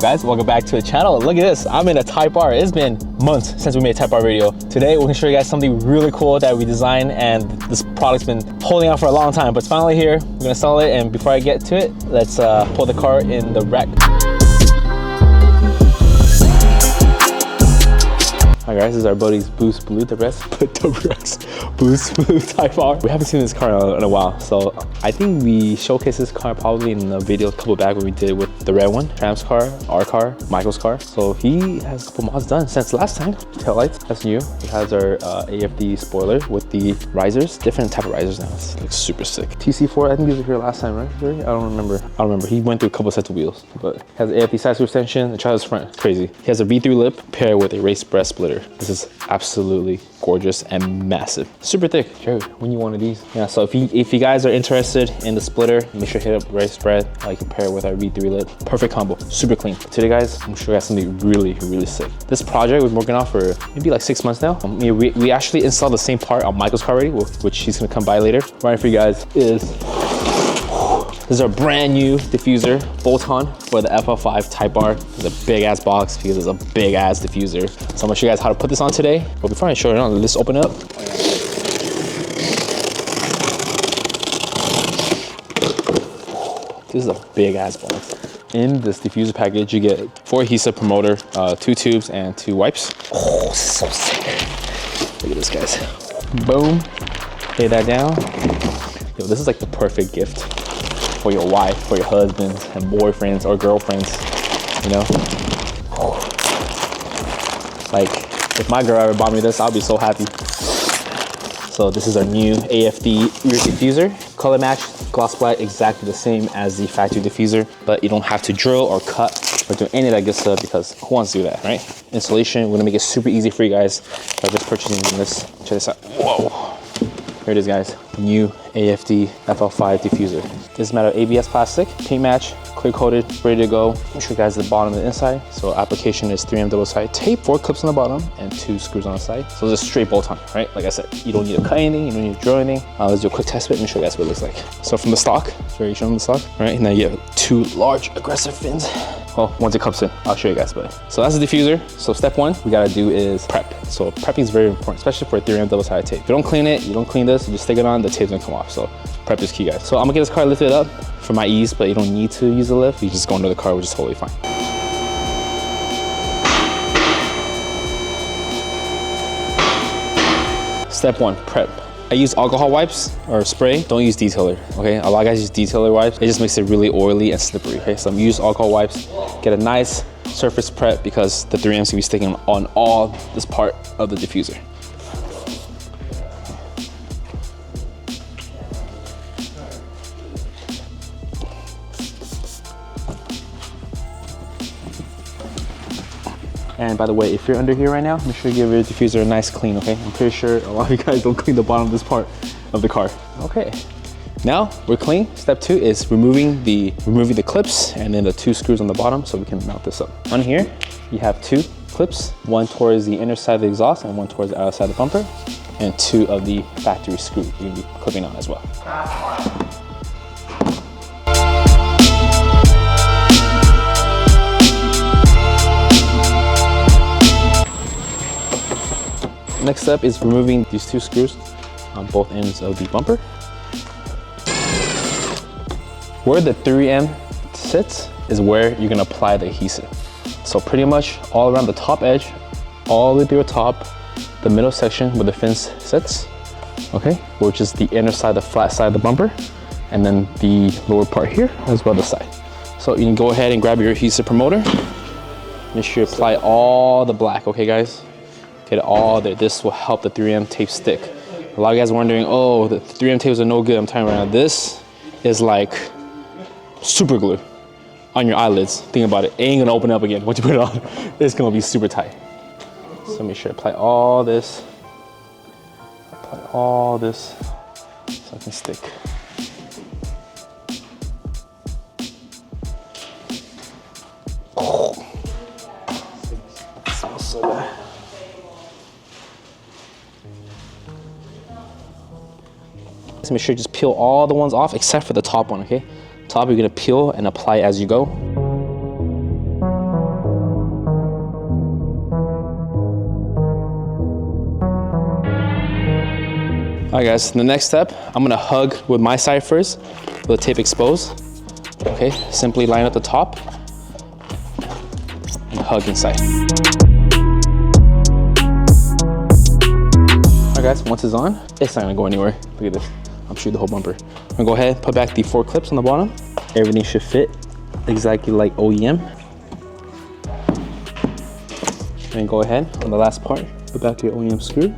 guys? Welcome back to the channel. Look at this, I'm in a Type R. It's been months since we made a Type R video. Today we're gonna show you guys something really cool that we designed, and this product's been holding out for a long time, but it's finally here. We're gonna sell it, and before I get to it, let's pull the car in the rack. Alright guys, this is our buddy's Boost Blue Boost Blue Type R. We haven't seen this car in a while, so I think we showcased this car probably in a video a couple back when we did with the red one, Tram's car, our car, Michael's car. So he has a couple mods done since last time. Taillights, that's new. He has our AFD spoiler with the risers, different type of risers now. It's like super sick. TC4, I think these were here last time, right? I don't remember. He went through a couple sets of wheels, but has an AFD side screw extension, the child's front, crazy. He has a V3 lip paired with a race breast splitter. This is absolutely gorgeous and massive. Super thick. Sure, we need one of these. Yeah, so if you guys are interested in the splitter, make sure to hit up race spread. I can pair it with our V3 lip. Perfect combo, super clean. Today guys, I'm sure you guys something really sick. This project we've been working on for maybe like 6 months now. We actually installed the same part on Michael's car already, which he's gonna come by later. Right for you guys this is our brand new diffuser bolt-on for the FL5 Type R. It's a big ass box because it's a big ass diffuser. So I'm gonna show you guys how to put this on today. But before I show you, let's open it up. This is a big ass box. In this diffuser package, you get 4 adhesive promoter, 2 tubes, and 2 wipes. Oh, so sick. Look at this, guys. Boom. Lay that down. Yo, this is like the perfect gift for your wife, for your husbands and boyfriends or girlfriends, you know? Like, if my girl ever bought me this, I'll be so happy. So this is our new AFD Rear Diffuser. Color match, gloss black, exactly the same as the factory diffuser, but you don't have to drill or cut or do any of that good stuff because who wants to do that, right? Installation, we're gonna make it super easy for you guys by just purchasing this. Check this out. Whoa. Here it is, guys. New AFD FL5 diffuser. This is made of ABS plastic, paint match, clear coated, ready to go. I'll show you guys the bottom and the inside. So application is 3M double side tape, 4 clips on the bottom and 2 screws on the side. So it's a straight bolt on, right? Like I said, you don't need to cut anything, you don't need to drill anything. Let's do a quick test fit and show you guys what it looks like. So from the stock, variation on the stock, right? Now you have 2 large aggressive fins. Well, once it comes in, I'll show you guys, but. So that's the diffuser. So step 1 we gotta do is prep. So prepping is very important, especially for a 3M double side tape. If you don't clean it, you don't clean this, you just stick it on, the tape's gonna come off. So prep is key, guys. So I'm gonna get this car lifted up for my ease, but you don't need to use the lift. You just go under the car, which is totally fine. Step 1, prep. I use alcohol wipes or spray. Don't use detailer, okay? A lot of guys use detailer wipes. It just makes it really oily and slippery, okay? So I'm use alcohol wipes. Get a nice surface prep because the 3M's gonna be sticking on all this part of the diffuser. And by the way, if you're under here right now, make sure you give your diffuser a nice clean, okay? I'm pretty sure a lot of you guys don't clean the bottom of this part of the car. Okay, now we're clean. Step 2 is removing the clips and then the 2 screws on the bottom so we can mount this up. On here, you have 2 clips, one towards the inner side of the exhaust and one towards the outer side of the bumper, and 2 of the factory screws you're gonna be clipping on as well. Next step is removing these 2 screws on both ends of the bumper. Where the 3M sits is where you're gonna apply the adhesive. So pretty much all around the top edge, all the way through the top, the middle section where the fins sits, okay? Which is the inner side, the flat side of the bumper, and then the lower part here, as well as the side. So you can go ahead and grab your adhesive promoter. Make sure you apply all the black, okay guys? Get it all there. This will help the 3M tape stick. A lot of guys are wondering, oh, the 3M tapes are no good. I'm telling you right now, this is like super glue on your eyelids. Think about it, it ain't gonna open up again once you put it on. It's gonna be super tight. So make sure to apply all this. Apply all this so it can stick. Oh, it smells so good. So make sure you just peel all the ones off except for the top one, okay? Top you're gonna peel and apply as you go. All right guys, the next step, I'm gonna hug with my side first, with the tape exposed. Okay, simply line up the top and hug inside. All right guys, once it's on, it's not gonna go anywhere. Look at this, I'm shooting the whole bumper. I'm gonna go ahead, put back the 4 clips on the bottom. Everything should fit exactly like OEM. And go ahead, on the last part, put back your OEM screw.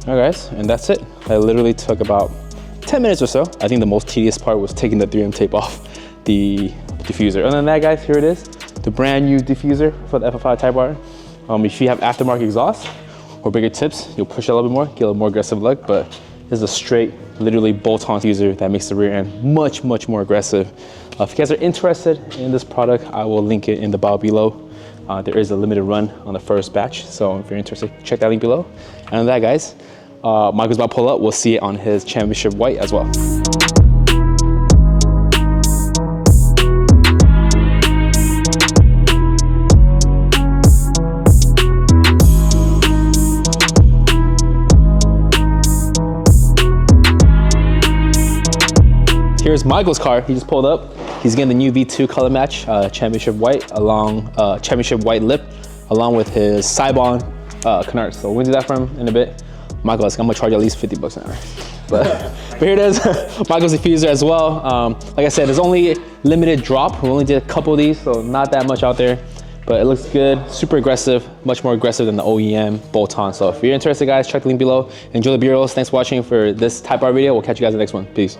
All right guys, and that's it. That literally took about 10 minutes or so. I think the most tedious part was taking the 3M tape off the diffuser. Other than that guys, here it is. The brand new diffuser for the FL5 Type R. If you have aftermarket exhaust or bigger tips, you'll push it a little bit more, get a little more aggressive look, but this is a straight, literally bolt-on diffuser that makes the rear end much, much more aggressive. If you guys are interested in this product, I will link it in the bio below. There is a limited run on the first batch, so if you're interested, check that link below. And on that guys, Michael's about to pull up. We'll see it on his championship white as well. Here's Michael's car. He just pulled up. He's getting the new V2 color match, championship white, championship white lip, along with his Cybon canards. So we'll do that for him in a bit. Michael, I'm gonna charge at least 50 bucks an hour. But here it is, Michael's diffuser as well. Like I said, there's only limited drop. We only did a couple of these, so not that much out there. But it looks good, super aggressive, much more aggressive than the OEM bolt-on. So if you're interested guys, check the link below. Enjoy the B-rolls. Thanks for watching for this Type R video. We'll catch you guys in the next one. Peace.